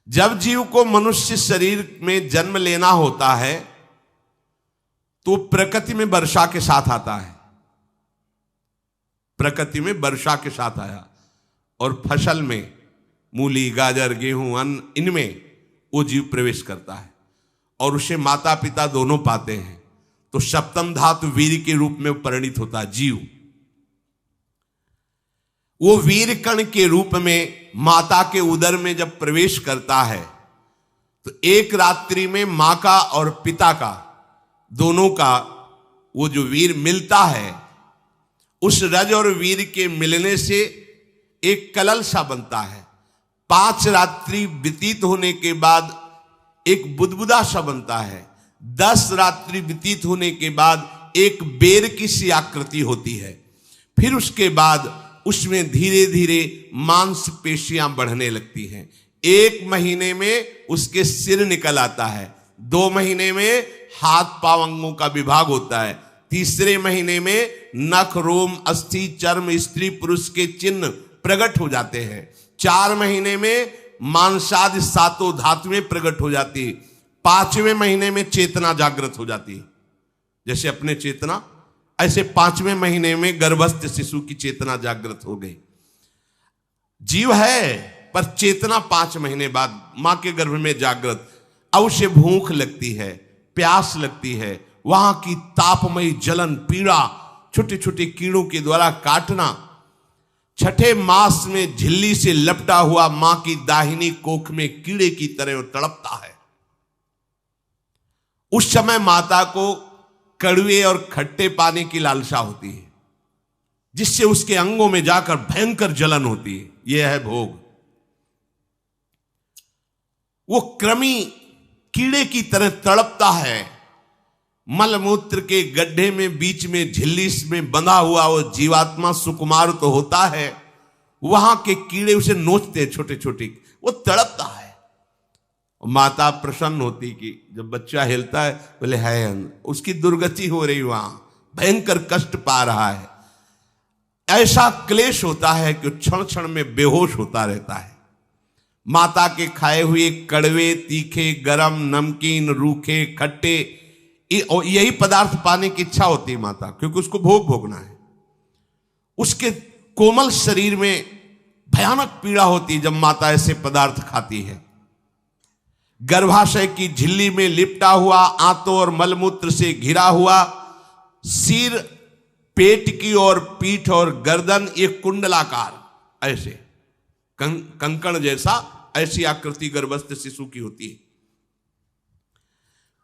जब जीव को मनुष्य शरीर में जन्म लेना होता है तो प्रकृति में वर्षा के साथ आता है, प्रकृति में वर्षा के साथ आया, और फसल में मूली, गाजर, गेहूं, अन्न, इनमें वो जीव प्रवेश करता है और उसे माता पिता दोनों पाते हैं। तो सप्तम धातु वीर के रूप में परिणित होता है जीव। वो वीर कण के रूप में माता के उदर में जब प्रवेश करता है तो एक रात्रि में मां का और पिता का, दोनों का वो जो वीर मिलता है, उस रज और वीर के मिलने से एक कलल सा बनता है। 5 रात्रि व्यतीत होने के बाद एक बुदबुदा सा बनता है। 10 रात्रि व्यतीत होने के बाद एक बेर की सी आकृति होती है। फिर उसके बाद उसमें धीरे धीरे मांसपेशियां बढ़ने लगती हैं। 1 महीने में उसके सिर निकल आता है, 2 महीने में हाथ पांव अंगों का विभाग होता है, तीसरे महीने में नख, रोम, अस्थि, चर्म, स्त्री पुरुष के चिन्ह प्रकट हो जाते हैं, 4 महीने में मांसादि 7 धातुएं प्रकट हो जाती है, 5वें महीने में चेतना जागृत हो जाती है। जैसे अपने चेतना, ऐसे 5वें महीने में गर्भस्थ शिशु की चेतना जागृत हो गई। जीव है पर चेतना 5 महीने बाद मां के गर्भ में जागृत। अब उसे भूख लगती है, प्यास लगती है, वहां की तापमयी जलन, पीड़ा, छोटे छोटे कीड़ों के द्वारा काटना। 6ठे मास में झिल्ली से लपटा हुआ मां की दाहिनी कोख में कीड़े की तरह तड़पता है। उस समय माता को कड़वे और खट्टे पानी की लालसा होती है, जिससे उसके अंगों में जाकर भयंकर जलन होती है। यह है भोग। वो कृमि कीड़े की तरह तड़पता है। मलमूत्र के गड्ढे में बीच में झिल्ली में बंधा हुआ वो जीवात्मा सुकुमार तो होता है, वहां के कीड़े उसे नोचते छोटे छोटे, वो तड़पता है। माता प्रसन्न होती कि जब बच्चा हिलता है, बोले है उसकी दुर्गति हो रही, वहां भयंकर कष्ट पा रहा है। ऐसा क्लेश होता है कि क्षण क्षण में बेहोश होता रहता है। माता के खाए हुए कड़वे, तीखे, गरम, नमकीन, रूखे, खट्टे, यही पदार्थ पाने की इच्छा होती है माता, क्योंकि उसको भोग भोगना है। उसके कोमल शरीर में भयानक पीड़ा होती है जब माता ऐसे पदार्थ खाती है। गर्भाशय की झिल्ली में लिपटा हुआ, आंतों और मलमूत्र से घिरा हुआ सिर, पेट की और पीठ और गर्दन, एक कुंडलाकार ऐसे कंकण जैसा, ऐसी आकृति गर्भस्थ शिशु की होती है।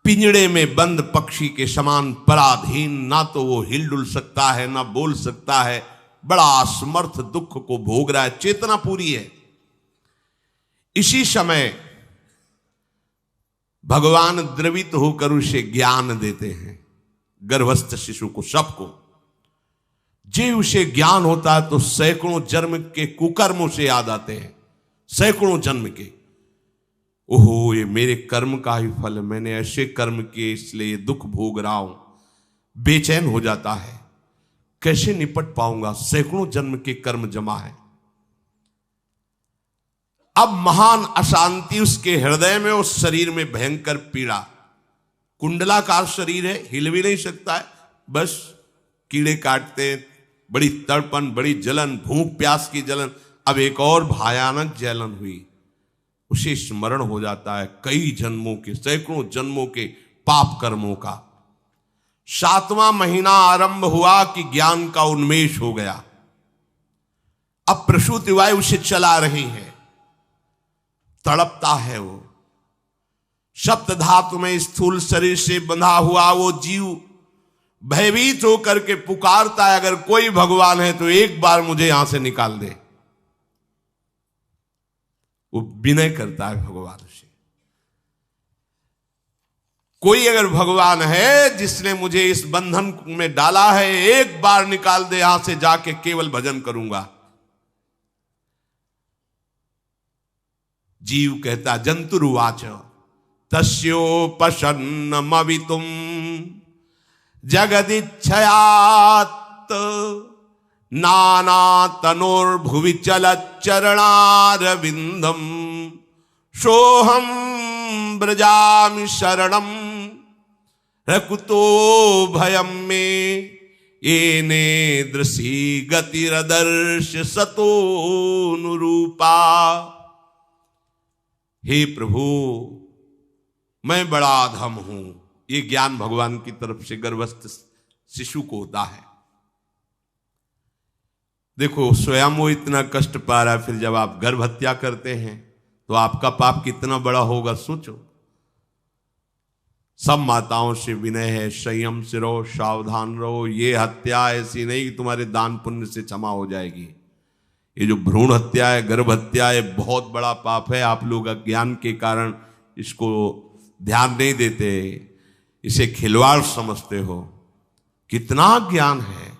पिंजड़े में बंद पक्षी के समान पराधीन, ना तो वो हिलडुल सकता है ना बोल सकता है, बड़ा असमर्थ दुख को भोग रहा है, चेतना पूरी है। इसी समय भगवान द्रवित होकर उसे ज्ञान देते हैं, गर्भस्थ शिशु को, सबको। जे उसे ज्ञान होता है तो सैकड़ों जन्म के कुकर्मों से याद आते हैं, सैकड़ों जन्म के। ओहो, ये मेरे कर्म का ही फल है, मैंने ऐसे कर्म किए इसलिए दुख भोग रहा हूं। बेचैन हो जाता है, कैसे निपट पाऊंगा, सैकड़ों जन्म के कर्म जमा है। अब महान अशांति उसके हृदय में, उस शरीर में भयंकर पीड़ा। कुंडलाकार शरीर है, हिल भी नहीं सकता है, बस कीड़े काटते, बड़ी तड़पन, बड़ी जलन, भूख प्यास की जलन। अब एक और भयानक जलन हुई, उसे स्मरण हो जाता है कई जन्मों के, सैकड़ों जन्मों के पाप कर्मों का। 7वां महीना आरंभ हुआ कि ज्ञान का उन्मेष हो गया। अब प्रसूति वायु उसे चला रही है, तड़पता है वो। सप्त धातु में स्थूल शरीर से बंधा हुआ वो जीव भयभीत होकर के पुकारता है, अगर कोई भगवान है तो एक बार मुझे यहां से निकाल दे। वो विनय करता है भगवान से, कोई अगर भगवान है जिसने मुझे इस बंधन में डाला है, एक बार निकाल दे, यहां से जाके केवल भजन करूंगा। जीव कहता, जंतुरुवाच तस्योपसन्नमवितुम जगदिच्छयात् नाना तनोर्भुवि चलच्चरणारविंदम सोहम ब्रजामि शरणम रकुतो भयम में येने दृशी गतिरदर्श सतोनुरूपा। हे प्रभु, मैं बड़ा अधम हूं। ये ज्ञान भगवान की तरफ से गर्भस्थ शिशु को होता है। देखो, स्वयं वो इतना कष्ट पा रहा है, फिर जब आप गर्भ हत्या करते हैं तो आपका पाप कितना बड़ा होगा, सोचो। सब माताओं से विनय है, संयम से रहो, सावधान रहो। ये हत्या ऐसी नहीं कि तुम्हारे दान पुण्य से क्षमा हो जाएगी। ये जो भ्रूण हत्या है, गर्भ हत्या है, बहुत बड़ा पाप है। आप लोग अज्ञान के कारण इसको ध्यान नहीं देते, इसे खिलवाड़ समझते हो। कितना ज्ञान है।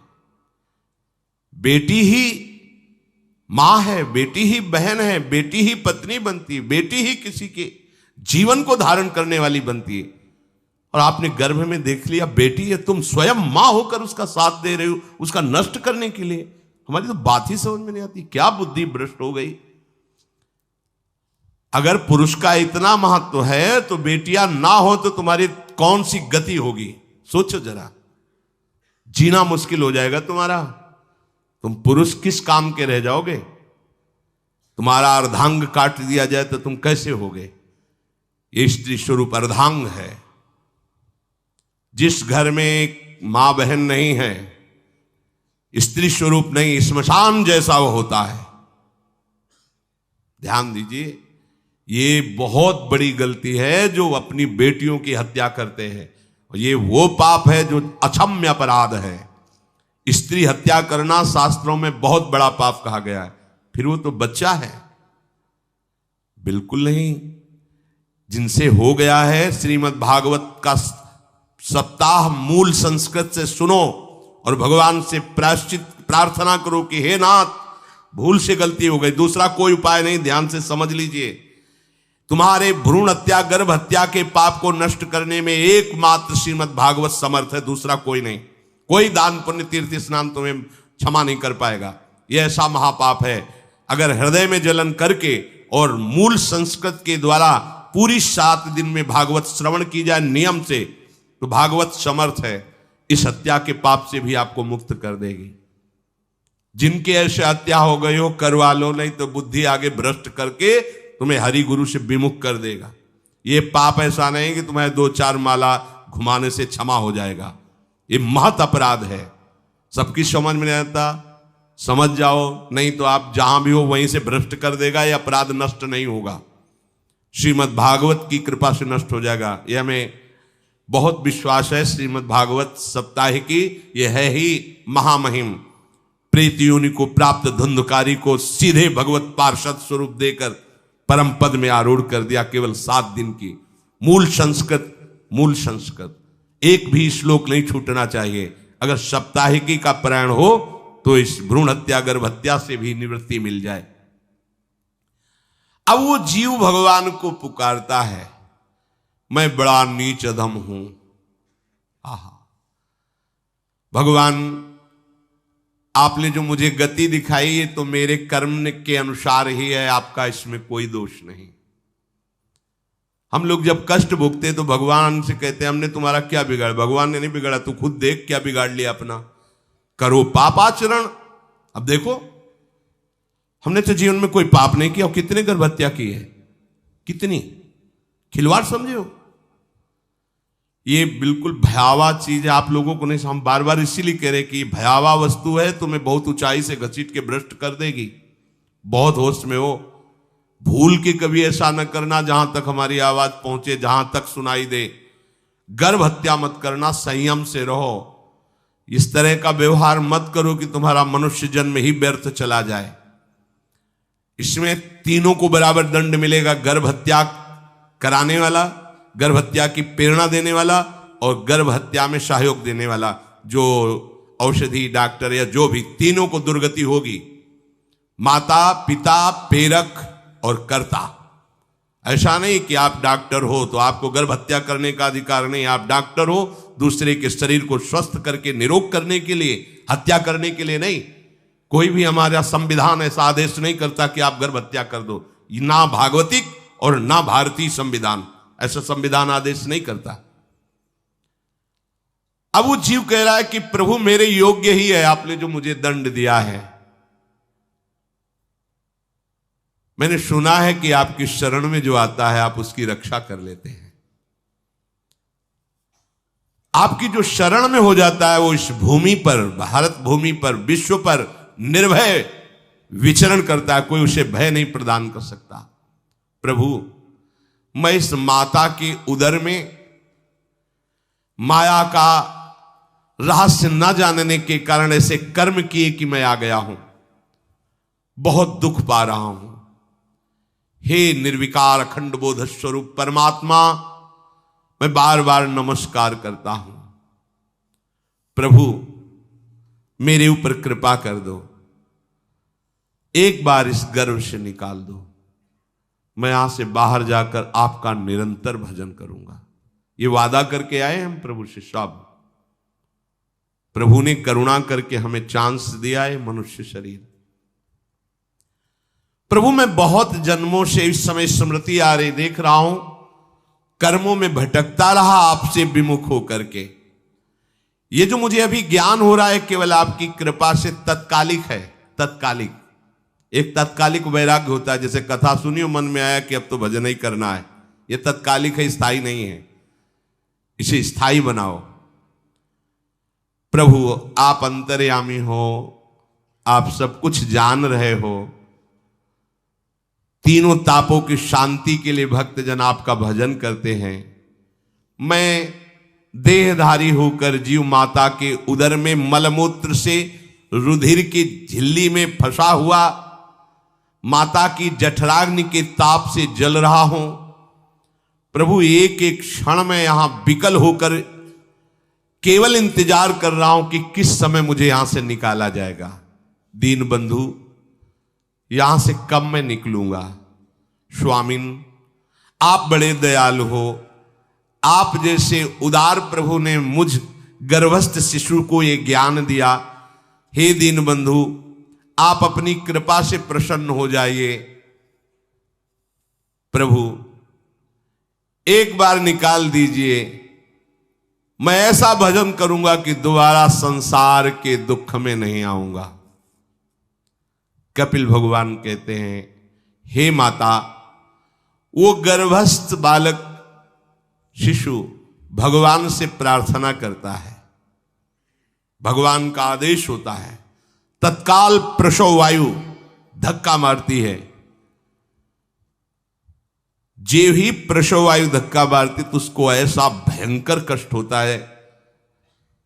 बेटी ही मां है, बेटी ही बहन है, बेटी ही पत्नी बनती है, बेटी ही किसी के जीवन को धारण करने वाली बनती है। और आपने गर्भ में देख लिया बेटी है, तुम स्वयं मां होकर उसका साथ दे रहे हो, उसका नष्ट करने के लिए। हमारी तो बात ही समझ में नहीं आती, क्या बुद्धि भ्रष्ट हो गई। अगर पुरुष का इतना महत्व है तो बेटियां ना हो तो तुम्हारी कौन सी गति होगी, सोचो जरा। जीना मुश्किल हो जाएगा तुम्हारा। तुम पुरुष किस काम के रह जाओगे। तुम्हारा अर्धांग काट दिया जाए तो तुम कैसे होगे। ये स्त्री स्वरूप अर्धांग है। जिस घर में मां बहन नहीं है, स्त्री स्वरूप नहीं, श्मशान जैसा वो होता है। ध्यान दीजिए, ये बहुत बड़ी गलती है जो अपनी बेटियों की हत्या करते हैं। और ये वो पाप है जो अक्षम्य अपराध है। स्त्री हत्या करना शास्त्रों में बहुत बड़ा पाप कहा गया है। फिर वो तो बच्चा है, बिल्कुल नहीं। जिनसे हो गया है, श्रीमद् भागवत का सप्ताह मूल संस्कृत से सुनो और भगवान से प्रायश्चित प्रार्थना करो कि हे नाथ, भूल से गलती हो गई, दूसरा कोई उपाय नहीं। ध्यान से समझ लीजिए, तुम्हारे भ्रूण हत्या गर्भ हत्या के पाप को नष्ट करने में एकमात्र श्रीमद् भागवत समर्थ है, दूसरा कोई नहीं। कोई दान पुण्य तीर्थ स्नान तुम्हें क्षमा नहीं कर पाएगा। यह ऐसा महापाप है। अगर हृदय में जलन करके और मूल संस्कृत के द्वारा पूरी 7 दिन में भागवत श्रवण की जाए नियम से, तो भागवत समर्थ है, इस हत्या के पाप से भी आपको मुक्त कर देगी। जिनके ऐसे हत्या हो गई हो करवा लो, नहीं तो बुद्धि आगे भ्रष्ट करके तुम्हें हरि गुरु से विमुख कर देगा। ये पाप ऐसा नहीं कि तुम्हें 2-4 माला घुमाने से क्षमा हो जाएगा। ये महत अपराध है। सबकी समझ में नहीं आता, समझ जाओ, नहीं तो आप जहां भी हो वहीं से भ्रष्ट कर देगा। ये अपराध नष्ट नहीं होगा, श्रीमद् भागवत की कृपा से नष्ट हो जाएगा। यह हमें बहुत विश्वास है। श्रीमद् भागवत सप्ताह की यह है ही महामहिम। प्रेत योनि को प्राप्त धुंधकारी को सीधे भगवत पार्षद स्वरूप देकर परम पद में आरूढ़ कर दिया। केवल 7 दिन की मूल संस्कृत एक भी श्लोक नहीं छूटना चाहिए। अगर सप्ताहिकी का पारायण हो तो इस भ्रूण हत्या गर्भ हत्या से भी निवृत्ति मिल जाए। अब वो जीव भगवान को पुकारता है, मैं बड़ा नीच अधम हूं। आहा, भगवान आपने जो मुझे गति दिखाई है तो मेरे कर्म के अनुसार ही है, आपका इसमें कोई दोष नहीं। हम लोग जब कष्ट भोगते तो भगवान से कहते हैं हमने तुम्हारा क्या बिगाड़ा। भगवान ने नहीं बिगाड़ा, तू खुद देख क्या बिगाड़ लिया अपना। करो पाप आचरण। अब देखो, हमने तो जीवन में कोई पाप नहीं किया और कितने गर्भ हत्या की है, कितनी खिलवाड़ समझे हो। ये बिल्कुल भयावह चीज है। आप लोगों को नहीं, हम बार बार इसीलिए कह रहे कि भयावह वस्तु है, तुम्हें बहुत ऊंचाई से घसीट के भ्रष्ट कर देगी। बहुत होश में हो, भूल के कभी ऐसा न करना जहां तक हमारी आवाज पहुंचे, जहां तक सुनाई दे। गर्भ हत्या मत करना, संयम से रहो। इस तरह का व्यवहार मत करो कि तुम्हारा मनुष्य जन्म ही व्यर्थ चला जाए। इसमें तीनों को बराबर दंड मिलेगा। गर्भ हत्या कराने वाला, गर्भ हत्या की प्रेरणा देने वाला और गर्भ हत्या में सहयोग देने वाला, जो औषधि डॉक्टर या जो भी, तीनों को दुर्गति होगी। माता पिता प्रेरक और कर्ता। ऐसा नहीं कि आप डॉक्टर हो तो आपको गर्भ हत्या करने का अधिकार नहीं। आप डॉक्टर हो दूसरे के शरीर को स्वस्थ करके निरोग करने के लिए, हत्या करने के लिए नहीं। कोई भी हमारा संविधान ऐसा आदेश नहीं करता कि आप गर्भ हत्या कर दो, ना भागवतिक और ना भारतीय संविधान। ऐसा संविधान आदेश नहीं करता। अब वो जीव कह रहा है कि प्रभु मेरे योग्य ही है आपने जो मुझे दंड दिया है। मैंने सुना है कि आपकी शरण में जो आता है आप उसकी रक्षा कर लेते हैं। आपकी जो शरण में हो जाता है वो इस भूमि पर, भारत भूमि पर, विश्व पर निर्भय विचरण करता है, कोई उसे भय नहीं प्रदान कर सकता। प्रभु मैं इस माता के उदर में माया का रहस्य न जानने के कारण ऐसे कर्म किए कि मैं आ गया हूं, बहुत दुख पा रहा हूं। हे निर्विकार अखंड बोध स्वरूप परमात्मा, मैं बार बार नमस्कार करता हूं। प्रभु मेरे ऊपर कृपा कर दो, एक बार इस गर्भ से निकाल दो, मैं यहां से बाहर जाकर आपका निरंतर भजन करूंगा। ये वादा करके आए हम प्रभु से सब। प्रभु ने करुणा करके हमें चांस दिया है मनुष्य शरीर। प्रभु मैं बहुत जन्मों से इस समय स्मृति आ रही देख रहा हूं, कर्मों में भटकता रहा आपसे विमुख होकर के। ये जो मुझे अभी ज्ञान हो रहा है केवल आपकी कृपा से तत्कालिक है, तत्कालिक। एक तत्कालिक वैराग्य होता है, जैसे कथा सुनियो मन में आया कि अब तो भजन ही करना है, ये तत्कालिक है, स्थायी नहीं है। इसे स्थायी बनाओ। प्रभु आप अंतर्यामी हो, आप सब कुछ जान रहे हो। तीनों तापों की शांति के लिए भक्तजन आपका भजन करते हैं। मैं देहधारी होकर जीव माता के उदर में मलमूत्र से रुधिर की झिल्ली में फंसा हुआ माता की जठराग्नि के ताप से जल रहा हूं। प्रभु एक एक क्षण में यहां विकल होकर केवल इंतजार कर रहा हूं कि किस समय मुझे यहां से निकाला जाएगा। दीन बंधु यहां से कब मैं निकलूंगा। स्वामिन आप बड़े दयालु हो, आप जैसे उदार प्रभु ने मुझ गर्भस्थ शिशु को ये ज्ञान दिया। हे दीन बंधु आप अपनी कृपा से प्रसन्न हो जाइए। प्रभु एक बार निकाल दीजिए, मैं ऐसा भजन करूंगा कि दोबारा संसार के दुख में नहीं आऊंगा। कपिल भगवान कहते हैं, हे माता, वो गर्भस्थ बालक शिशु भगवान से प्रार्थना करता है, भगवान का आदेश होता है, तत्काल प्रसव वायु धक्का मारती है। जे ही प्रसव वायु धक्का मारती तो उसको ऐसा भयंकर कष्ट होता है,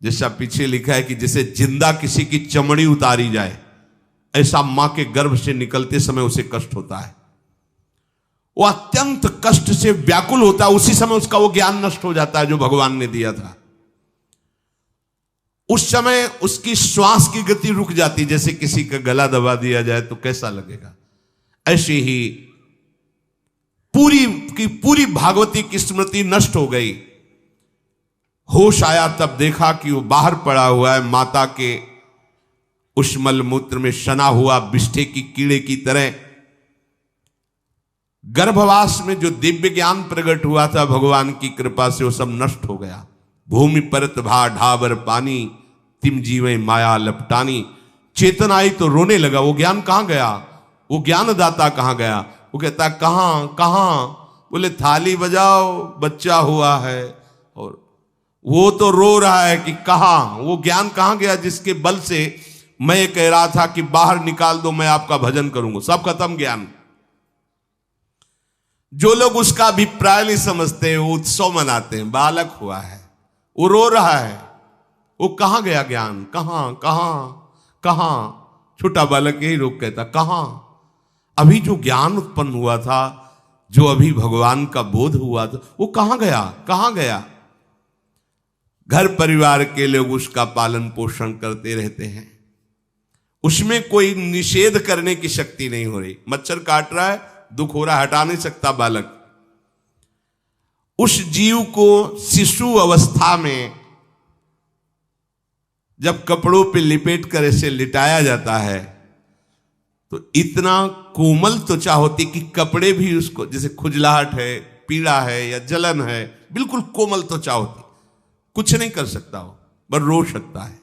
जैसा पीछे लिखा है कि जैसे जिंदा किसी की चमड़ी उतारी जाए, ऐसा मां के गर्भ से निकलते समय उसे कष्ट होता है। वो अत्यंत कष्ट से व्याकुल होता है। उसी समय उसका वो ज्ञान नष्ट हो जाता है जो भगवान ने दिया था। उस समय उसकी श्वास की गति रुक जाती, जैसे किसी का गला दबा दिया जाए तो कैसा लगेगा। ऐसे ही पूरी की पूरी भागवती की स्मृति नष्ट हो गई। होश आया तब देखा कि वो बाहर पड़ा हुआ है, माता के उस मलमूत्र में सना हुआ बिष्ठे की कीड़े की तरह। गर्भवास में जो दिव्य ज्ञान प्रकट हुआ था भगवान की कृपा से, वो सब नष्ट हो गया। भूमि परत भा ढाबर पानी, तिम जीवे माया लपटानी। चेतन आई तो रोने लगा। वो ज्ञान कहां गया, वो ज्ञानदाता कहां गया। वो कहता कहां कहां, बोले थाली बजाओ बच्चा हुआ है। और वो तो रो रहा है कि कहां, वो ज्ञान कहां गया जिसके बल से मैं कह रहा था कि बाहर निकाल दो, मैं आपका भजन करूंगा। सब खत्म ज्ञान। जो लोग उसका अभिप्राय नहीं समझते वो उत्सव मनाते हैं, बालक हुआ है, वो रो रहा है, वो कहां गया ज्ञान, कहां कहां कहां। छोटा बालक यही रोक कहता कहां। अभी जो ज्ञान उत्पन्न हुआ था, जो अभी भगवान का बोध हुआ था, वो कहां गया कहां गया। घर परिवार के लोग उसका पालन पोषण करते रहते हैं, उसमें कोई निषेध करने की शक्ति नहीं हो रही। मच्छर काट रहा है, दुख हो रहा है, हटा नहीं सकता बालक। उस जीव को शिशु अवस्था में जब कपड़ों पे लिपेट कर ऐसे लिटाया जाता है तो इतना कोमल त्वचा होती कि कपड़े भी उसको, जैसे खुजलाहट है, पीड़ा है या जलन है, बिल्कुल कोमल त्वचा होती, कुछ नहीं कर सकता हो, बस रो सकता है।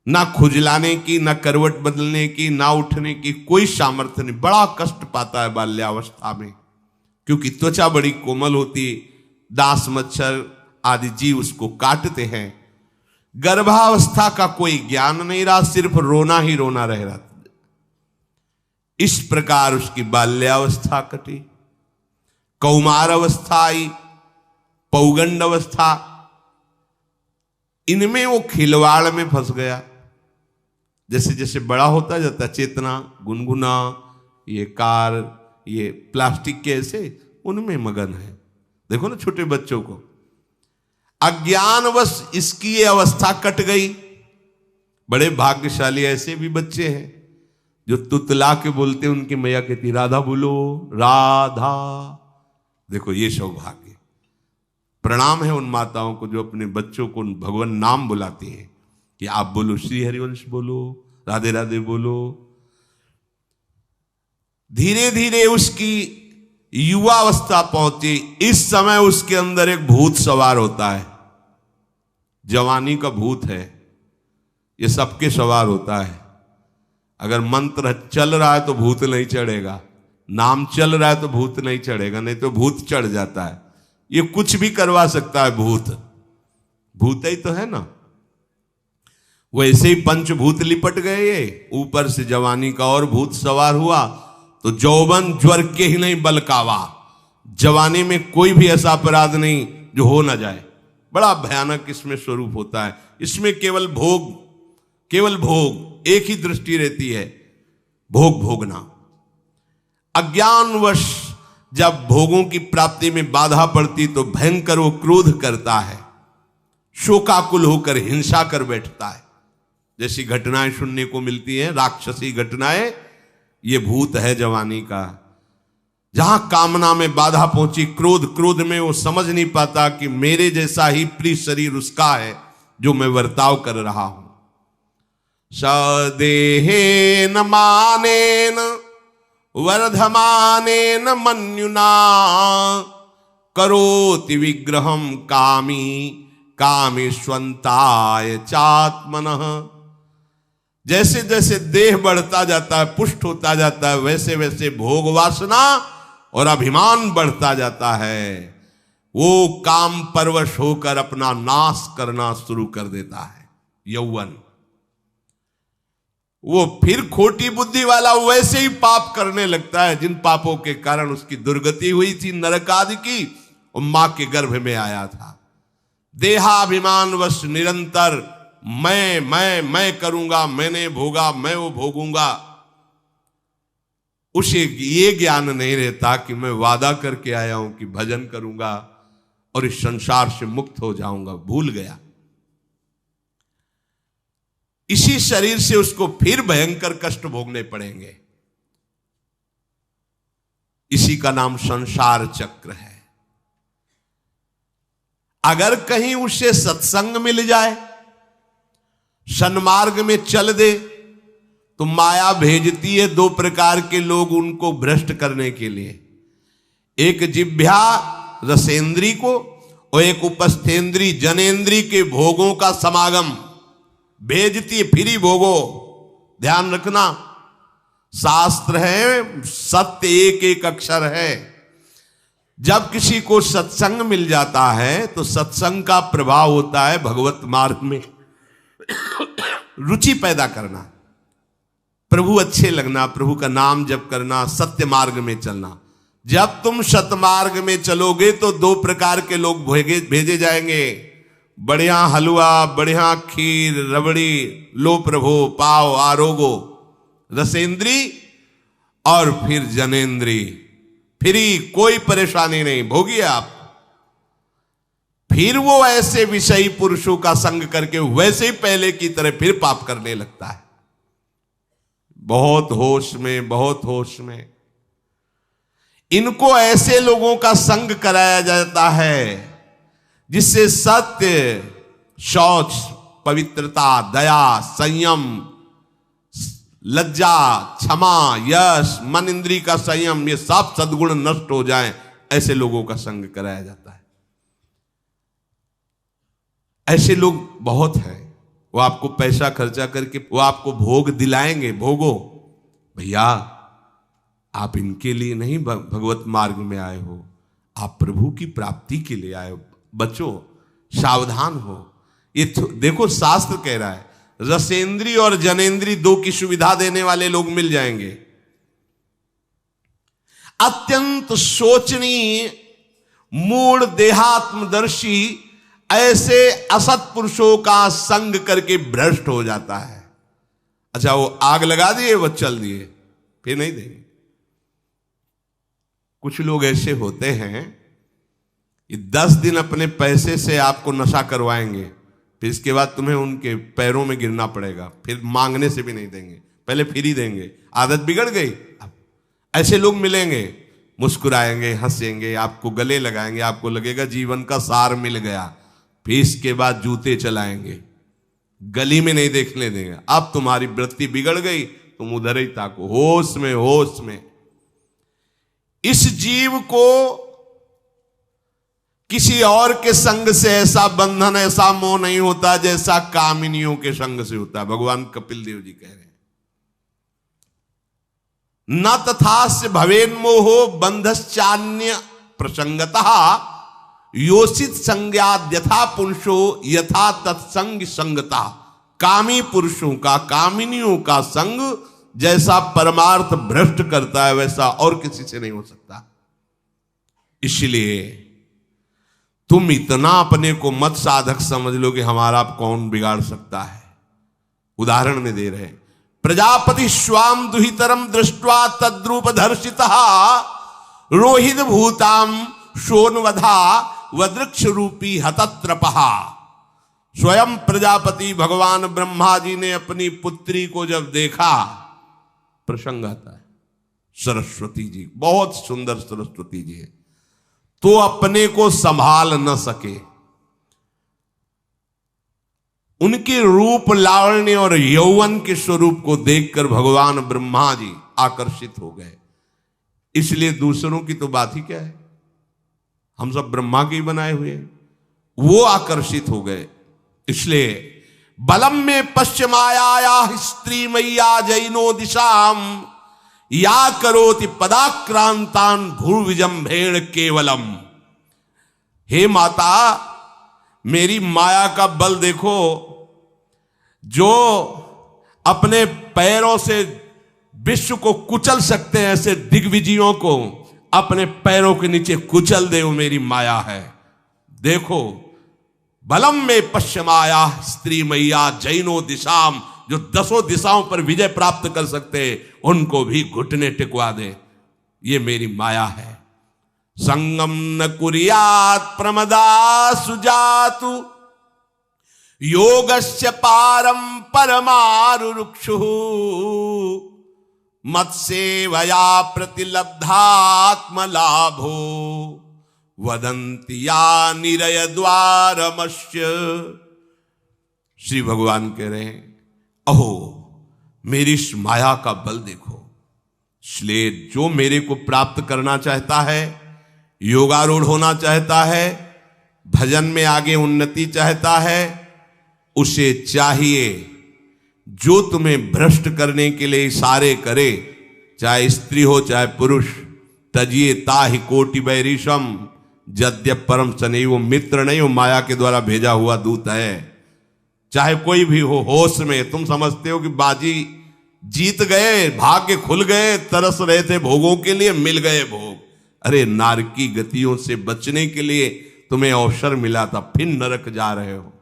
ना खुजलाने की, ना करवट बदलने की, ना उठने की कोई सामर्थ्य नहीं। बड़ा कष्ट पाता है बाल्यावस्था में, क्योंकि त्वचा बड़ी कोमल होती, दास मच्छर आदि जीव उसको काटते हैं। गर्भावस्था का कोई ज्ञान नहीं रहा, सिर्फ रोना ही रोना रह रहा। इस प्रकार उसकी बाल्यावस्था कटी, कौमार अवस्था आई, पौगंड अवस्था, इनमें वो खिलवाड़ में फंस गया। जैसे जैसे बड़ा होता जाता, चेतना, गुनगुना, ये कार, ये प्लास्टिक के ऐसे, उनमें मगन है। देखो ना छोटे बच्चों को, अज्ञानवश इसकी ये अवस्था कट गई। बड़े भाग्यशाली ऐसे भी बच्चे हैं जो तुतला के बोलते, उनकी मैया कहती राधा बोलो, राधा। देखो ये सौभाग्य, प्रणाम है उन माताओं को जो अपने बच्चों को भगवान नाम बुलाती हैं कि आप बोलो, श्री हरिवंश बोलो, राधे राधे बोलो। धीरे धीरे उसकी युवावस्था पहुंची। इस समय उसके अंदर एक भूत सवार होता है, जवानी का भूत है, ये सबके सवार होता है। अगर मंत्र चल रहा है तो भूत नहीं चढ़ेगा, नाम चल रहा है तो भूत नहीं चढ़ेगा, नहीं तो भूत चढ़ जाता है। ये कुछ भी करवा सकता है भूत, भूत ही तो है ना। वैसे ही पंचभूत लिपट गए, ये ऊपर से जवानी का और भूत सवार हुआ तो जौवन ज्वर के ही नहीं बलकावा। जवानी में कोई भी ऐसा अपराध नहीं जो हो ना जाए। बड़ा भयानक इसमें स्वरूप होता है। इसमें केवल भोग, केवल भोग, एक ही दृष्टि रहती है, भोग भोगना। अज्ञानवश जब भोगों की प्राप्ति में बाधा पड़ती तो भयंकर वो क्रोध करता है, शोकाकुल होकर हिंसा कर बैठता है। जैसी घटनाएं सुनने को मिलती हैं, राक्षसी घटनाएं, ये भूत है जवानी का। जहां कामना में बाधा पहुंची, क्रोध में वो समझ नहीं पाता कि मेरे जैसा ही प्रिय शरीर उसका है जो मैं वर्ताव कर रहा हूं। सदेहेन मानेन वर्धमानेन मन्युना करोति विग्रहम कामी कामेष्वंताय चात्मनः। जैसे जैसे देह बढ़ता जाता है, पुष्ट होता जाता है, वैसे वैसे भोग वासना और अभिमान बढ़ता जाता है। वो काम परवश होकर अपना नाश करना शुरू कर देता है। यौवन, वो फिर खोटी बुद्धि वाला वैसे ही पाप करने लगता है जिन पापों के कारण उसकी दुर्गति हुई थी, नरक आदि की, और मां के गर्भ में आया था। देहाभिमान वश निरंतर मैं करूंगा, मैंने भोगा, मैं वो भोगूंगा। उसे ये ज्ञान नहीं रहता कि मैं वादा करके आया हूं कि भजन करूंगा और इस संसार से मुक्त हो जाऊंगा, भूल गया। इसी शरीर से उसको फिर भयंकर कष्ट भोगने पड़ेंगे। इसी का नाम संसार चक्र है। अगर कहीं उसे सत्संग मिल जाए, सन्मार्ग में चल दे, तो माया भेजती है दो प्रकार के लोग उनको भ्रष्ट करने के लिए। एक जिह्वा रसेंद्री को और एक उपस्थेंद्री जनेंद्री के भोगों का समागम भेजती है। फिर ही भोगो, ध्यान रखना, शास्त्र है, सत्य एक एक अक्षर है। जब किसी को सत्संग मिल जाता है तो सत्संग का प्रभाव होता है भगवत मार्ग में रुचि पैदा करना, प्रभु अच्छे लगना, प्रभु का नाम जप करना, सत्य मार्ग में चलना। जब तुम सतमार्ग में चलोगे तो दो प्रकार के लोग भेजे जाएंगे। बढ़िया हलवा, बढ़िया खीर, रबड़ी, लो प्रभु, पाओ, आरोगो, रसेंद्री, और फिर जनेंद्री। फ्री, कोई परेशानी नहीं, भोगिए आप। फिर वो ऐसे विषयी पुरुषों का संग करके वैसे ही पहले की तरह फिर पाप करने लगता है। बहुत होश में, बहुत होश में। इनको ऐसे लोगों का संग कराया जाता है जिससे सत्य, शौच, पवित्रता, दया, संयम, लज्जा, क्षमा, यश, मन इंद्री का संयम, ये सब सद्गुण नष्ट हो जाएं, ऐसे लोगों का संग कराया जाता है। ऐसे लोग बहुत हैं, वो आपको पैसा खर्चा करके वो आपको भोग दिलाएंगे, भोगो भैया, आप इनके लिए नहीं भगवत मार्ग में आए हो, आप प्रभु की प्राप्ति के लिए आए हो। बच्चों सावधान हो। ये देखो शास्त्र कह रहा है रसेंद्री और जनेंद्री दो की सुविधा देने वाले लोग मिल जाएंगे। अत्यंत सोचनीय मूढ़ देहात्मदर्शी ऐसे असत पुरुषों का संग करके भ्रष्ट हो जाता है। अच्छा वो आग लगा दिए, वो चल दिए, फिर नहीं देंगे। कुछ लोग ऐसे होते हैं, ये 10 दिन अपने पैसे से आपको नशा करवाएंगे, फिर इसके बाद तुम्हें उनके पैरों में गिरना पड़ेगा, फिर मांगने से भी नहीं देंगे, पहले फिर ही देंगे। आदत बिगड़ गई। अब ऐसे लोग मिलेंगे, मुस्कुराएंगे, हंसेंगे, आपको गले लगाएंगे, आपको लगेगा जीवन का सार मिल गया, फिर इसके बाद जूते चलाएंगे, गली में नहीं देखने देंगे। अब तुम्हारी वृत्ति बिगड़ गई, तुम उधर ही ताको, होश में होश में। इस जीव को किसी और के संग से ऐसा बंधन, ऐसा मोह नहीं होता जैसा कामिनियों के संग से होता है। भगवान कपिल देव जी कह रहे हैं, न तथास्य भवेन्मोहो बंधश्चान्य प्रसंगतः योषित संज्ञाद यथा पुरुषो यथा तत्संग संगता। कामी पुरुषों का, कामिनियों का संग जैसा परमार्थ भ्रष्ट करता है वैसा और किसी से नहीं हो सकता। इसलिए तुम इतना अपने को मत साधक समझ लो कि हमारा कौन बिगाड़ सकता है। उदाहरण में दे रहे हैं, प्रजापति स्वाम दुहितरम दृष्ट्वा तद्रूप धर्षितः रोहित भूताम शोनवधा वदृक्ष रूपी हतत्रपहा। स्वयं प्रजापति भगवान ब्रह्मा जी ने अपनी पुत्री को जब देखा, प्रसंग आता है, सरस्वती जी, बहुत सुंदर सरस्वती जी है, तो अपने को संभाल न सके। उनके रूप लावण्य और यौवन के स्वरूप को देखकर भगवान ब्रह्मा जी आकर्षित हो गए। इसलिए दूसरों की तो बात ही क्या है, हम सब ब्रह्मा के ही बनाए हुए हैं, वो आकर्षित हो गए। इसलिए बलम में पश्चिमाया स्त्री मैया जैनो दिशाम या करोति पदाक्रांतान भूर्विजंभेण केवलम। हे माता, मेरी माया का बल देखो, जो अपने पैरों से विश्व को कुचल सकते हैं, ऐसे दिग्विजयों को अपने पैरों के नीचे कुचल दे, वो मेरी माया है। देखो, बलम में पश्चिमाया स्त्री मैया जैनो दिशाम, जो 10 दिशाओं पर विजय प्राप्त कर सकते, उनको भी घुटने टिकवा दे, ये मेरी माया है। संगम न कुर्यात् प्रमदा सुजातु योगस्य पारम परमारुरुक्षु मत्सेवया प्रतिलब्धात्म लाभो वदंति या निरय द्वारमस्य। श्री भगवान कह रहे हैं, अहो मेरी इस माया का बल देखो। इसलिए जो मेरे को प्राप्त करना चाहता है, योगारूढ़ होना चाहता है, भजन में आगे उन्नति चाहता है, उसे चाहिए जो तुम्हें भ्रष्ट करने के लिए इशारे करे, चाहे स्त्री हो चाहे पुरुष, तजिए ताहि कोटि बैरिशम, यद्यप परम सने, वो मित्र नहीं, वो माया के द्वारा भेजा हुआ दूत है। चाहे कोई भी हो, होश में तुम समझते हो कि बाजी जीत गए, भाग्य खुल गए, तरस रहे थे भोगों के लिए, मिल गए भोग। अरे नारकी गतियों से बचने के लिए तुम्हें अवसर मिला था, फिर नरक जा रहे हो।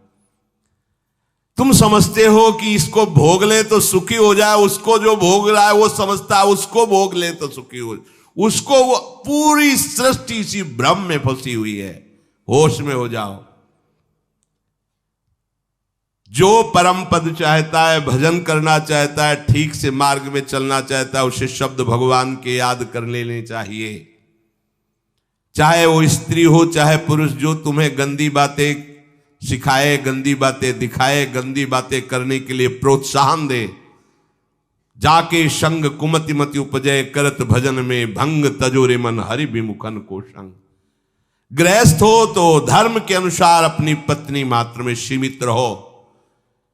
तुम समझते हो कि इसको भोग ले तो सुखी हो जाए, उसको जो भोग रहा है वो समझता है उसको भोग ले तो सुखी हो, उसको वो पूरी सृष्टि इसी भ्रम में फंसी हुई है। होश में हो जाओ। जो परम पद चाहता है, भजन करना चाहता है, ठीक से मार्ग में चलना चाहता है, उसे शब्द भगवान के याद कर लेने चाहिए। चाहे वो स्त्री हो चाहे पुरुष, जो तुम्हें गंदी बातें सिखाए, गंदी बातें दिखाए, गंदी बातें करने के लिए प्रोत्साहन दे, जाके संग कुमति मति उपजय करत भजन में भंग तजोरे मन हरि विमुखन को संग। गृहस्थ हो तो धर्म के अनुसार अपनी पत्नी मात्र में सीमित रहो।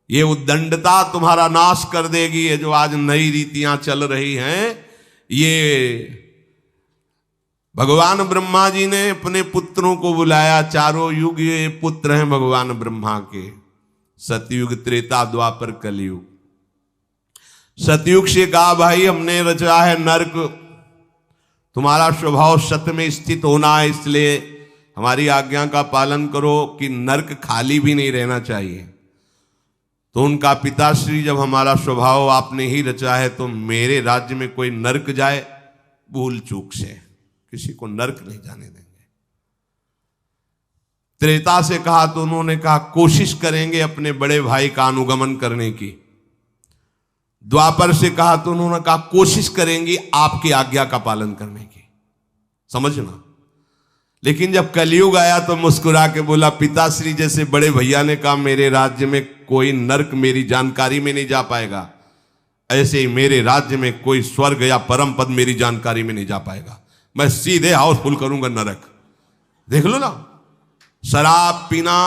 ये उद्दंडता तुम्हारा नाश कर देगी। ये जो आज नई रीतियां चल रही हैं, ये भगवान ब्रह्मा जी ने अपने पुत्रों को बुलाया। चारों युग ये पुत्र हैं भगवान ब्रह्मा के, सतयुग, त्रेता, द्वापर, कलयुग। सतयुग से कहा भाई हमने रचा है नरक, तुम्हारा स्वभाव सत्य में स्थित होना है, इसलिए हमारी आज्ञा का पालन करो कि नरक खाली भी नहीं रहना चाहिए। तो उनका पिताश्री, जब हमारा स्वभाव आपने ही रचा है तो मेरे राज्य में कोई नरक जाए, भूल चूक से किसी को नरक नहीं जाने देंगे। त्रेता से कहा तो उन्होंने कहा कोशिश करेंगे अपने बड़े भाई का अनुगमन करने की। द्वापर से कहा तो उन्होंने कहा कोशिश करेंगे आपकी आज्ञा का पालन करने की। समझना। लेकिन जब कलयुग आया तो मुस्कुरा के बोला, पिताश्री जैसे बड़े भैया ने कहा मेरे राज्य में कोई नरक मेरी जानकारी में नहीं जा पाएगा, ऐसे ही मेरे राज्य में कोई स्वर्ग या परम पद मेरी जानकारी में नहीं जा पाएगा। मैं सीधे हाउसफुल करूंगा नरक। देख लो ना, शराब पीना,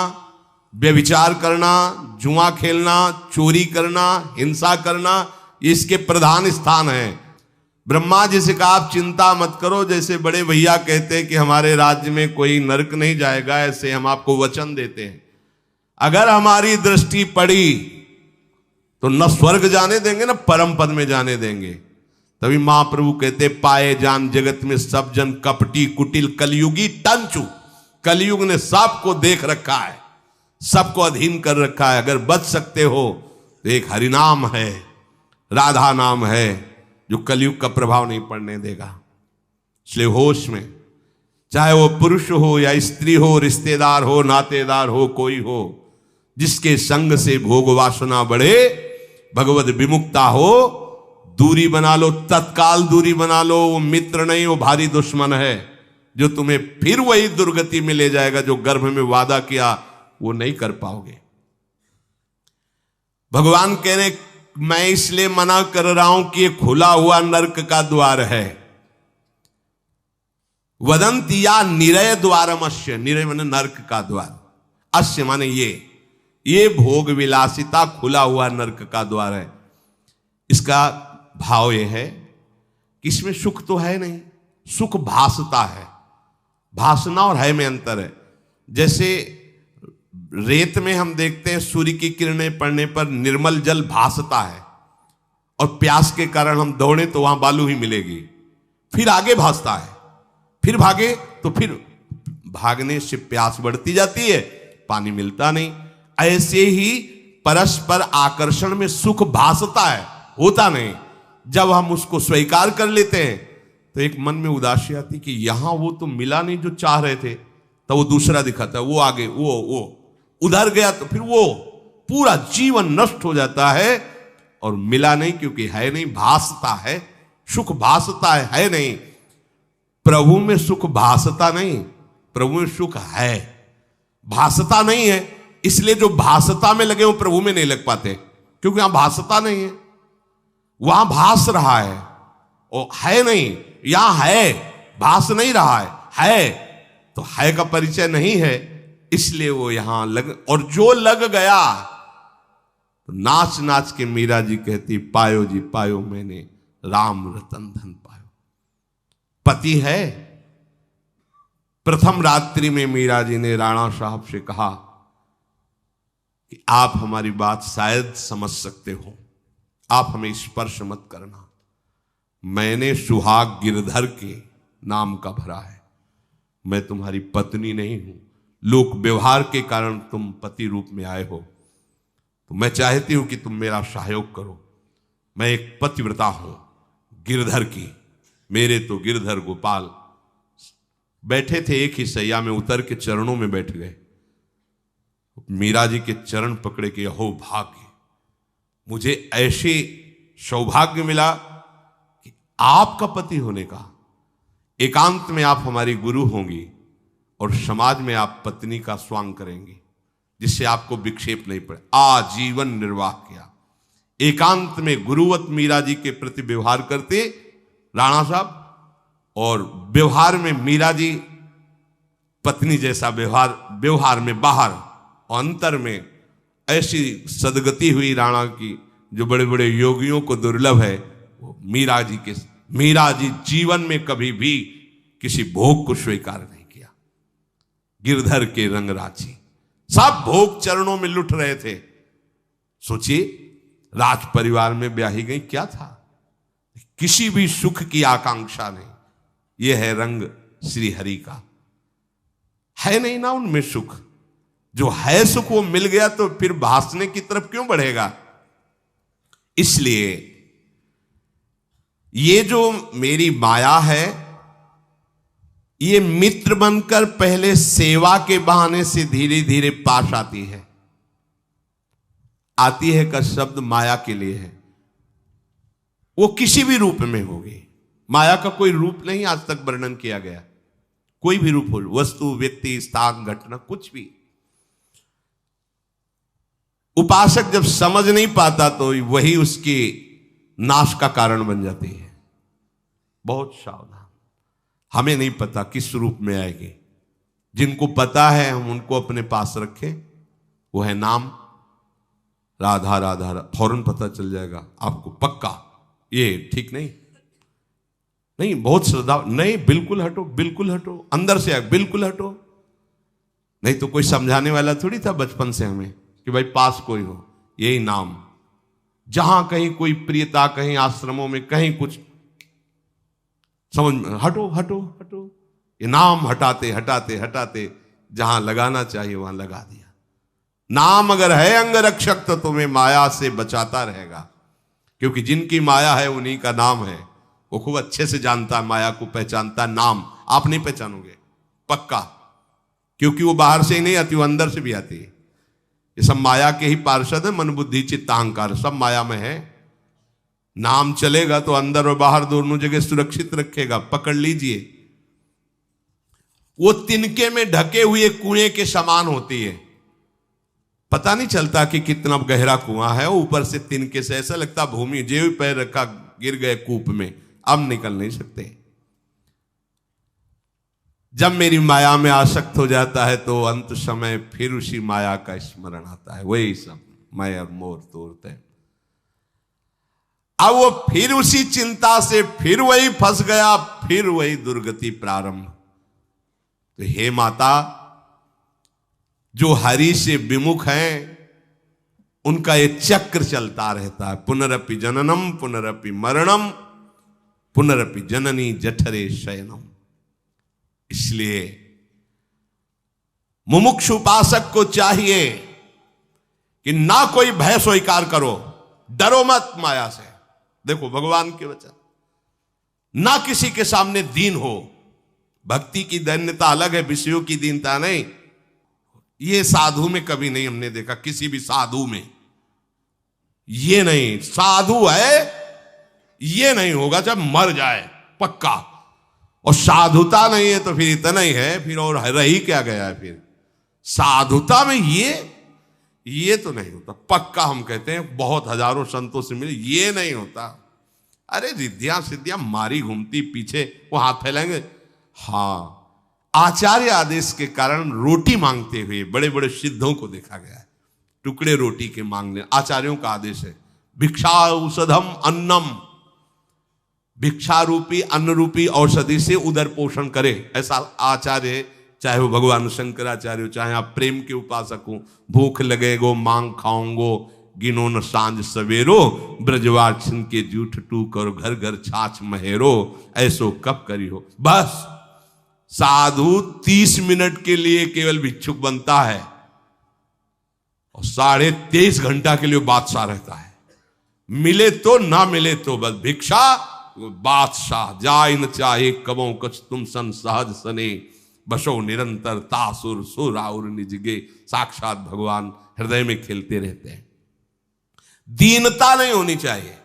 व्यभिचार करना, जुआ खेलना, चोरी करना, हिंसा करना, इसके प्रधान स्थान है। ब्रह्मा जी से कहा आप चिंता मत करो, जैसे बड़े भैया कहते हैं कि हमारे राज्य में कोई नरक नहीं जाएगा, ऐसे हम आपको वचन देते हैं। अगर हमारी दृष्टि पड़ी तो न स्वर्ग जाने देंगे न परम पद में जाने देंगे। तभी महाप्रभु कहते पाए जान जगत में सब जन कपटी कुटिल कलयुगी टंचू। कलयुग ने सबको देख रखा है, सबको अधीन कर रखा है। अगर बच सकते हो तो एक हरिनाम है, राधा नाम है, जो कलयुग का प्रभाव नहीं पड़ने देगा। इसलिए होश में, चाहे वो पुरुष हो या स्त्री हो, रिश्तेदार हो, नातेदार हो, कोई हो, जिसके संग से भोग वासना बढ़े, भगवत विमुक्ता हो, दूरी बना लो, तत्काल दूरी बना लो। वो मित्र नहीं, वो भारी दुश्मन है, जो तुम्हें फिर वही दुर्गति में ले जाएगा जो गर्भ में वादा किया वो नहीं कर पाओगे। भगवान कह रहे मैं इसलिए मना कर रहा हूं कि ये खुला हुआ नरक का द्वार है। वदंती या निरय द्वारम अश्य, निरय माने नरक का द्वार, अश्य माने ये भोग विलासिता खुला हुआ नरक का द्वार है। इसका भाव यह है कि इसमें सुख तो है नहीं, सुख भासता है। भासना और है में अंतर है। जैसे रेत में हम देखते हैं सूर्य की किरणें पड़ने पर निर्मल जल भासता है, और प्यास के कारण हम दौड़े तो वहां बालू ही मिलेगी, फिर आगे भासता है, फिर भागे तो फिर भागने से प्यास बढ़ती जाती है, पानी मिलता नहीं। ऐसे ही परस्पर आकर्षण में सुख भासता है, होता नहीं। जब हम उसको स्वीकार कर लेते हैं तो एक मन में उदासी आती कि यहां वो तो मिला नहीं जो चाह रहे थे, तो वो दूसरा दिखाता है, वो आगे, वो उधर गया, तो फिर वो पूरा जीवन नष्ट हो जाता है। और मिला नहीं क्योंकि है नहीं, भासता है, सुख भासता है नहीं। प्रभु में सुख भासता नहीं, प्रभु में सुख है, भासता नहीं है। इसलिए जो भासता में लगे वो प्रभु में नहीं लग पाते, क्योंकि यहां भासता नहीं है, वहां भास रहा है, और है नहीं। यहां है, भास नहीं रहा है तो है का परिचय नहीं है, इसलिए वो यहां लग। और जो लग गया तो नाच नाच के मीरा जी कहती पायो जी पायो मैंने राम रतन धन पायो। पति है। प्रथम रात्रि में मीरा जी ने राणा साहब से कहा कि आप हमारी बात शायद समझ सकते हो, आप हमें स्पर्श मत करना। मैंने सुहाग गिरधर के नाम का भरा है, मैं तुम्हारी पत्नी नहीं हूं। लोक व्यवहार के कारण तुम पति रूप में आए हो, तो मैं चाहती हूं कि तुम मेरा सहयोग करो। मैं एक पतिव्रता हूं गिरधर की। मेरे तो गिरधर गोपाल बैठे थे एक ही सैया में, उतर के चरणों में बैठ गए। मीरा जी के चरण पकड़े के अहो भाग्य, मुझे ऐसे सौभाग्य मिला कि आपका पति होने का। एकांत में आप हमारी गुरु होंगी और समाज में आप पत्नी का स्वांग करेंगी, जिससे आपको विक्षेप नहीं पड़े। आजीवन निर्वाह किया, एकांत में गुरुवत मीरा जी के प्रति व्यवहार करते राणा साहब, और व्यवहार में मीरा जी पत्नी जैसा व्यवहार में बाहर, और अंतर में ऐसी सदगति हुई राणा की जो बड़े बड़े योगियों को दुर्लभ है। वो मीरा जी जीवन में कभी भी किसी भोग को स्वीकार नहीं किया। गिरधर के रंग राची, सब भोग चरणों में लुट रहे थे। सोचिए, राज परिवार में ब्याही गई, क्या था, किसी भी सुख की आकांक्षा नहीं। यह है रंग श्री हरि का। है नहीं ना उनमें सुख, जो है सुख वो मिल गया तो फिर भासने की तरफ क्यों बढ़ेगा। इसलिए ये जो मेरी माया है, ये मित्र बनकर पहले सेवा के बहाने से धीरे धीरे पास आती है। आती है का शब्द माया के लिए है, वो किसी भी रूप में होगी। माया का कोई रूप नहीं आज तक वर्णन किया गया, कोई भी रूप हो, वस्तु, व्यक्ति, स्थान, घटना, कुछ भी। उपासक जब समझ नहीं पाता तो वही उसके नाश का कारण बन जाती है। बहुत सावधान, हमें नहीं पता किस रूप में आएगी। जिनको पता है हम उनको अपने पास रखें। वो है नाम, राधा राधा, फौरन पता चल जाएगा आपको पक्का। ये ठीक नहीं, नहीं बहुत श्रद्धा, नहीं बिल्कुल हटो, बिल्कुल हटो, अंदर से बिल्कुल हटो। नहीं तो कोई समझाने वाला थोड़ी था बचपन से हमें कि भाई पास कोई हो, यही नाम। जहां कहीं कोई प्रियता, कहीं आश्रमों में कहीं कुछ समझ में, हटो हटो हटो, ये नाम हटाते हटाते हटाते जहां लगाना चाहिए वहां लगा दिया। नाम अगर है अंगरक्षक तो तुम्हें माया से बचाता रहेगा, क्योंकि जिनकी माया है उन्हीं का नाम है। वो खूब अच्छे से जानता है, माया को पहचानता है। नाम आप नहीं पहचानोगे पक्का, क्योंकि वो बाहर से ही नहीं आती, वो अंदर से भी आती है। ये सब माया के ही पार्षद है, मन बुद्धि चित्त अहंकार सब माया में है। नाम चलेगा तो अंदर और बाहर दोनों जगह सुरक्षित रखेगा। पकड़ लीजिए, वो तिनके में ढके हुए कुएं के समान होती है। पता नहीं चलता कि कितना गहरा कुआं है, ऊपर से तिनके से ऐसा लगता भूमि, जो पैर रखा गिर गए कूप में, अब निकल नहीं सकते। जब मेरी माया में आसक्त हो जाता है तो अंत समय फिर उसी माया का स्मरण आता है। वही सब मैं और मोर तोड़ते हैं। अब वो फिर उसी चिंता से फिर वही फंस गया, फिर वही दुर्गति प्रारंभ। तो हे माता, जो हरि से विमुख हैं उनका ये चक्र चलता रहता है। पुनरपि जननम पुनरपि मरणम पुनरपि जननी जठरे शयनम। इसलिए मुमुक्षु उपासक को चाहिए कि ना कोई भय स्वीकार करो, डरो मत माया से। देखो भगवान के वचन, ना किसी के सामने दीन हो। भक्ति की दैन्यता अलग है, विषयों की दीनता नहीं। ये साधु में कभी नहीं हमने देखा, किसी भी साधु में ये नहीं। साधु है ये नहीं होगा जब मर जाए पक्का, और साधुता नहीं है तो फिर इतना ही है, फिर और रही क्या गया है। फिर साधुता में ये तो नहीं होता पक्का। हम कहते हैं बहुत हजारों संतों से मिले, ये नहीं होता। अरे रिद्धियां सिद्धियां मारी घूमती पीछे, वो हाथ फैलाएंगे। हाँ, आचार्य आदेश के कारण रोटी मांगते हुए बड़े बड़े सिद्धों को देखा गया है। टुकड़े रोटी के मांगने, आचार्यों का आदेश है। भिक्षा औषधम अन्नम, भिक्षा रूपी अन्न रूपी औषधि से उदर पोषण करे, ऐसा आचार्य। चाहे वो भगवान शंकराचार्य हो, चाहे आप प्रेम के उपासक हो। भूख लगेगो मांग खाऊंगो, गिनो न सांझ सवेरो, ब्रजवार छिन के जूठ टूक और घर घर छाछ महेरो, ऐसो कब करी हो। बस साधु 30 मिनट के लिए केवल भिक्षुक बनता है और 23.5 घंटा के लिए बादशाह रहता है। मिले तो ना मिले तो बस भिक्षा बादशाह। जाय न चाहे कबों कछ तुम सन सहज सने, बसो निरंतर तासुर सुराउर निजगे। साक्षात भगवान हृदय में खेलते रहते हैं। दीनता नहीं होनी चाहिए।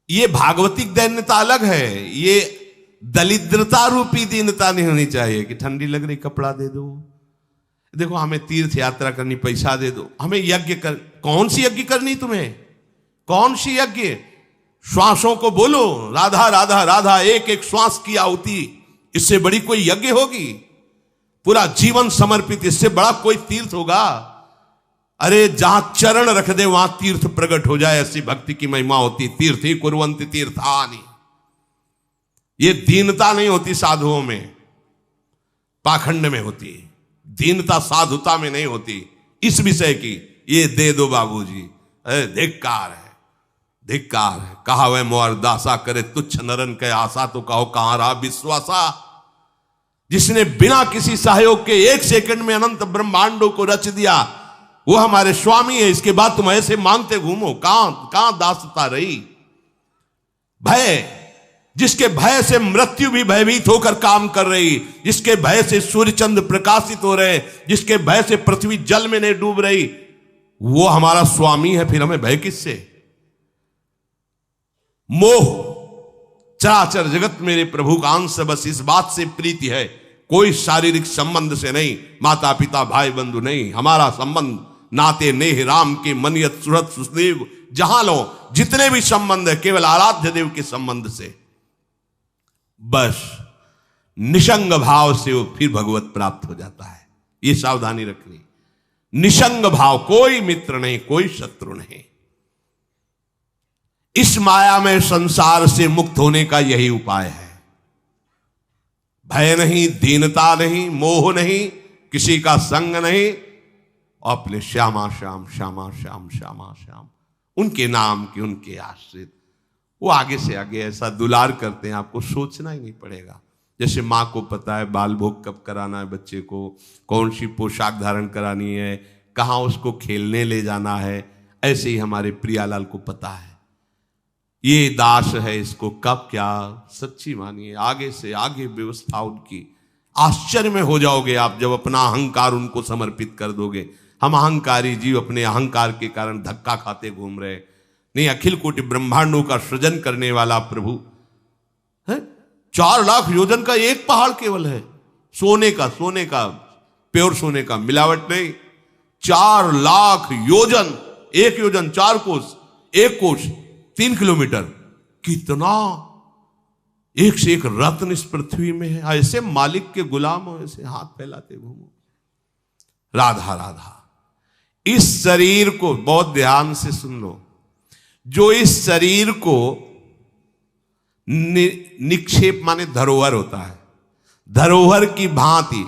ये भागवतिक दैन्यता अलग है, ये दलिद्रता रूपी दीनता नहीं होनी चाहिए कि ठंडी लग रही कपड़ा दे दो, देखो हमें तीर्थ यात्रा करनी पैसा दे दो, हमें यज्ञ कर। कौन सी यज्ञ करनी तुम्हें? कौन सी यज्ञ? श्वासों को बोलो राधा राधा राधा, एक एक श्वास की आहुति, इससे बड़ी कोई यज्ञ होगी? पूरा जीवन समर्पित, इससे बड़ा कोई तीर्थ होगा? अरे जहां चरण रख दे वहां तीर्थ प्रकट हो जाए, ऐसी भक्ति की महिमा होती। तीर्थ ही कुर्वन्ति तीर्थानि। ये दीनता नहीं होती साधुओं में, पाखंड में होती। दीनता साधुता में नहीं होती। इस विषय की ये दे दो बाबूजी, अरे धिक्कार है, धिक्कार है। कहा वह मोर दासा करे तुच्छ नरन के आशा, तो कहो कहां रहा विश्वासा। जिसने बिना किसी सहयोग के 1 सेकंड में अनंत ब्रह्मांडों को रच दिया, वो हमारे स्वामी है। इसके बाद तुम ऐसे मांगते घूमो, कहां दासता रही? भय, जिसके भय से मृत्यु भी भयभीत होकर काम कर रही, जिसके भय से सूर्य चंद्र प्रकाशित हो रहे, जिसके भय से पृथ्वी जल में नहीं डूब रही, वो हमारा स्वामी है। फिर हमें भय किससे? मोह, चराचर जगत मेरे प्रभु का अंश, बस इस बात से प्रीति है। कोई शारीरिक संबंध से नहीं, माता पिता भाई बंधु नहीं। हमारा संबंध नाते नेह राम के मनियत सुरत सुदेव, जहां लो जितने भी संबंध है केवल आराध्य देव के संबंध से। बस निसंग भाव से वो फिर भगवत प्राप्त हो जाता है। ये सावधानी रखनी। निसंग भाव, कोई मित्र नहीं, कोई शत्रु नहीं। इस माया में संसार से मुक्त होने का यही उपाय है। भय नहीं, दीनता नहीं, मोह नहीं, किसी का संग नहीं, और अपने श्यामा श्याम श्यामा श्याम श्यामा श्याम, उनके नाम की, उनके आश्रित। वो आगे से आगे ऐसा दुलार करते हैं, आपको सोचना ही नहीं पड़ेगा। जैसे माँ को पता है बाल भोग कब कराना है बच्चे को, कौन सी पोशाक धारण करानी है, कहाँ उसको खेलने ले जाना है, ऐसे ही हमारे प्रियालाल को पता है ये दास है, इसको कब क्या। सच्ची मानिए, आगे से आगे व्यवस्था उनकी। आश्चर्य में हो जाओगे आप जब अपना अहंकार उनको समर्पित कर दोगे। हम अहंकारी जीव अपने अहंकार के कारण धक्का खाते घूम रहे। नहीं, अखिल कोटि ब्रह्मांडों का सृजन करने वाला प्रभु है। 4 लाख योजन का एक पहाड़ केवल है, सोने का प्योर सोने का, मिलावट नहीं। 4 लाख योजन, 1 योजन 4 कोस, 1 कोस 3 किलोमीटर। कितना एक से एक रत्न इस पृथ्वी में है। ऐसे मालिक के गुलाम हो, ऐसे हाथ फैलाते घूमो। राधा राधा। इस शरीर को बहुत ध्यान से सुन लो। जो इस शरीर को निक्षेप माने धरोहर होता है, धरोहर की भांति।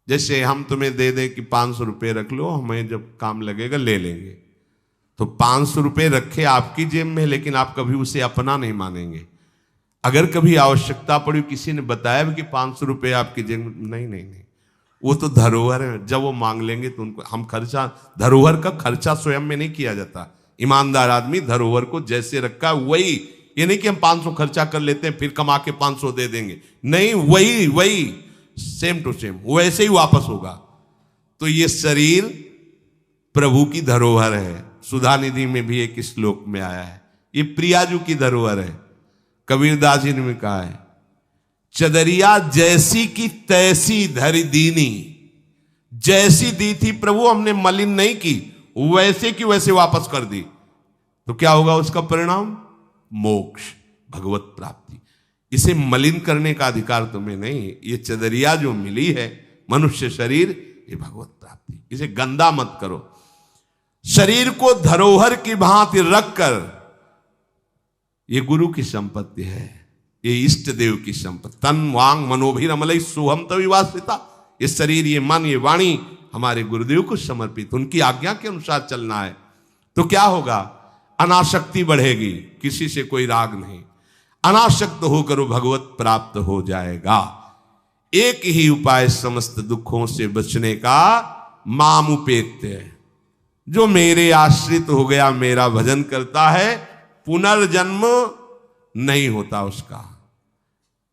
जैसे हम तुम्हें दे दें कि 500 रुपये रख लो, हमें जब काम लगेगा ले लेंगे, तो 500 रुपये रखे आपकी जेब में, लेकिन आप कभी उसे अपना नहीं मानेंगे। अगर कभी आवश्यकता पड़ी, किसी ने बताया भी कि 500 रुपये आपकी जेब में, नहीं, वो तो धरोहर है। जब वो मांग लेंगे तो उनको हम खर्चा, धरोहर का खर्चा स्वयं में नहीं किया जाता। ईमानदार आदमी धरोहर को जैसे रखा वही, ये नहीं कि हम 500 खर्चा कर लेते हैं फिर कमा के 500 दे देंगे, नहीं, वही सेम टू सेम वैसे ही वापस होगा। तो ये शरीर प्रभु की धरोहर है। सुधा निधि में भी एक श्लोक में आया है, ये प्रियाजू की धरोहर है। कबीरदास जी ने कहा है, चदरिया जैसी की तैसी धरि दीनी। जैसी दी थी प्रभु, हमने मलिन नहीं की, वैसे की वैसे वापस कर दी। तो क्या होगा उसका परिणाम? मोक्ष, भगवत प्राप्ति। इसे मलिन करने का अधिकार तुम्हें नहीं। ये चदरिया जो मिली है, मनुष्य शरीर, ये भगवत प्राप्ति। इसे गंदा मत करो। शरीर को धरोहर की भांति रखकर, ये गुरु की संपत्ति है, ये इष्ट देव की संपत्ति। तन वांग मनोभिरमलई सोहम तविवासिता। ये शरीर, ये मन, ये वाणी हमारे गुरुदेव को समर्पित, उनकी आज्ञा के अनुसार चलना है। तो क्या होगा? अनासक्ति बढ़ेगी, किसी से कोई राग नहीं। अनासक्त होकर वो भगवत प्राप्त हो जाएगा। एक ही उपाय समस्त दुखों से बचने का, मामुपेत्य। जो मेरे आश्रित हो गया, मेरा भजन करता है, पुनर्जन्म नहीं होता उसका।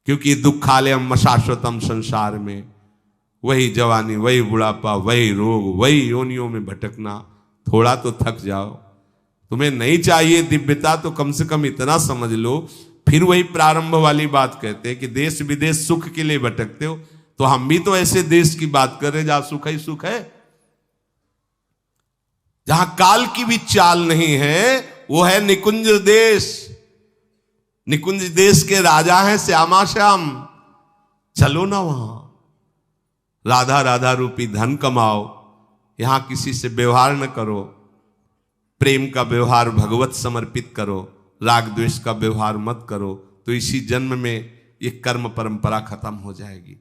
क्योंकि दुखालयम शाश्वतम, संसार में वही जवानी, वही बुढ़ापा, वही रोग, वही योनियों में भटकना। थोड़ा तो थक जाओ। तुम्हें नहीं चाहिए दिव्यता तो कम से कम इतना समझ लो। फिर वही प्रारंभ वाली बात कहते हैं कि देश विदेश सुख के लिए भटकते हो, तो हम भी तो ऐसे देश की बात कर रहे हैं जहां सुख ही सुख है। जहां काल की भी चाल नहीं है, वो है निकुंज देश। निकुंज देश के राजा हैं श्यामा श्याम। चलो ना वहां, राधा राधा रूपी धन कमाओ, यहां किसी से व्यवहार न करो, प्रेम का व्यवहार भगवत समर्पित करो, राग द्वेष का व्यवहार मत करो, तो इसी जन्म में ये कर्म परंपरा खत्म हो जाएगी।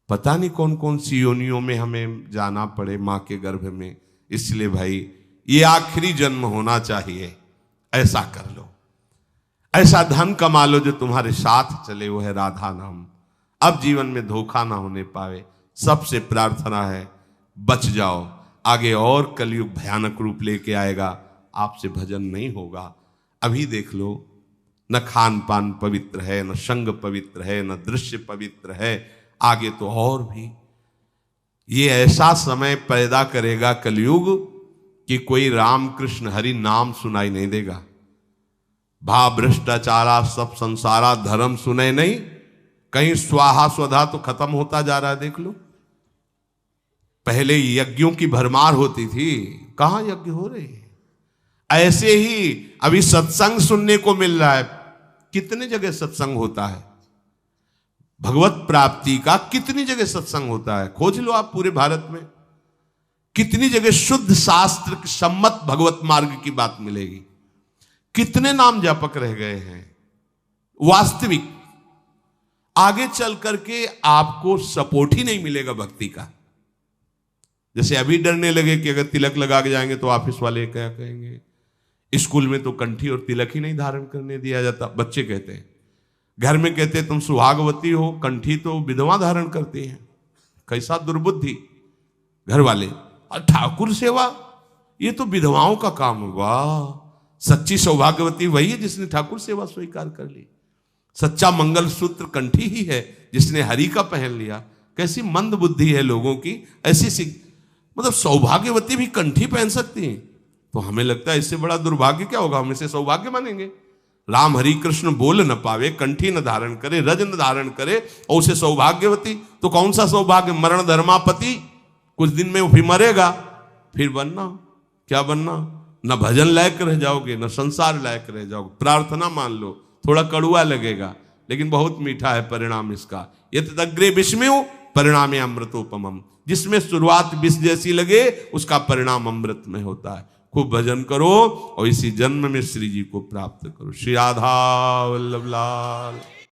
पता नहीं कौन कौन सी योनियों में हमें जाना पड़े मां के गर्भ में। इसलिए भाई ये आखिरी जन्म होना चाहिए, ऐसा कर लो, ऐसा धन कमा लो जो तुम्हारे साथ चले, वो है राधा नाम। अब जीवन में धोखा ना होने पावे। सबसे प्रार्थना है बच जाओ, आगे और कलयुग भयानक रूप लेके आएगा, आपसे भजन नहीं होगा। अभी देख लो, न खान पान पवित्र है, न संग पवित्र है, न दृश्य पवित्र है, आगे तो और भी। ये ऐसा समय पैदा करेगा कलयुग कि कोई राम कृष्ण हरि नाम सुनाई नहीं देगा। भा भ्रष्टाचारा सब संसारा धर्म सुने नहीं, कहीं स्वाहा स्वधा तो खत्म होता जा रहा है। देख लो, पहले यज्ञों की भरमार होती थी, कहां यज्ञ हो रहे हैं। ऐसे ही अभी सत्संग सुनने को मिल रहा है। कितने जगह सत्संग होता है, भगवत प्राप्ति का कितनी जगह सत्संग होता है, खोज लो आप पूरे भारत में। कितनी जगह शुद्ध शास्त्र सम्मत भगवत मार्ग की बात मिलेगी। कितने नाम जापक रह गए हैं। वास्तविक आगे चल करके आपको सपोर्ट ही नहीं मिलेगा भक्ति का। जैसे अभी डरने लगे कि अगर तिलक लगा के जाएंगे तो ऑफिस वाले क्या कहेंगे, स्कूल में तो कंठी और तिलक ही नहीं धारण करने दिया जाता। बच्चे कहते हैं, घर में कहते हैं तुम सुहागवती हो, कंठी तो विधवा धारण करती हैं। कैसा दुर्बुद्धि घर वाले। और ठाकुर सेवा ये तो विधवाओं का काम होगा। सच्ची सौभाग्यवती वही है जिसने ठाकुर सेवा स्वीकार कर ली। सच्चा मंगल सूत्र कंठी ही है जिसने हरि का पहन लिया। कैसी मंद बुद्धि है लोगों की। ऐसी मतलब सौभाग्यवती भी कंठी पहन सकती हैं, तो हमें लगता है इससे बड़ा दुर्भाग्य क्या होगा, हम इसे सौभाग्य मानेंगे। राम हरि कृष्ण बोल न पावे, कंठी न धारण करे, रज न धारण करे और उसे सौभाग्यवती, तो कौन सा सौभाग्य। मरण धर्मापति, कुछ दिन में वो भी मरेगा, फिर बनना क्या बनना, न भजन लायक रह जाओगे न संसार लायक रह जाओगे। प्रार्थना मान लो, थोड़ा कड़ुआ लगेगा लेकिन बहुत मीठा है परिणाम इसका। यत् अग्रे विस्मयो परिणामे अमृतोपमम। जिसमें शुरुआत विष जैसी लगे उसका परिणाम अमृत में होता है। खूब भजन करो और इसी जन्म में श्री जी को प्राप्त करो। श्री राधा वल्लभ लाल।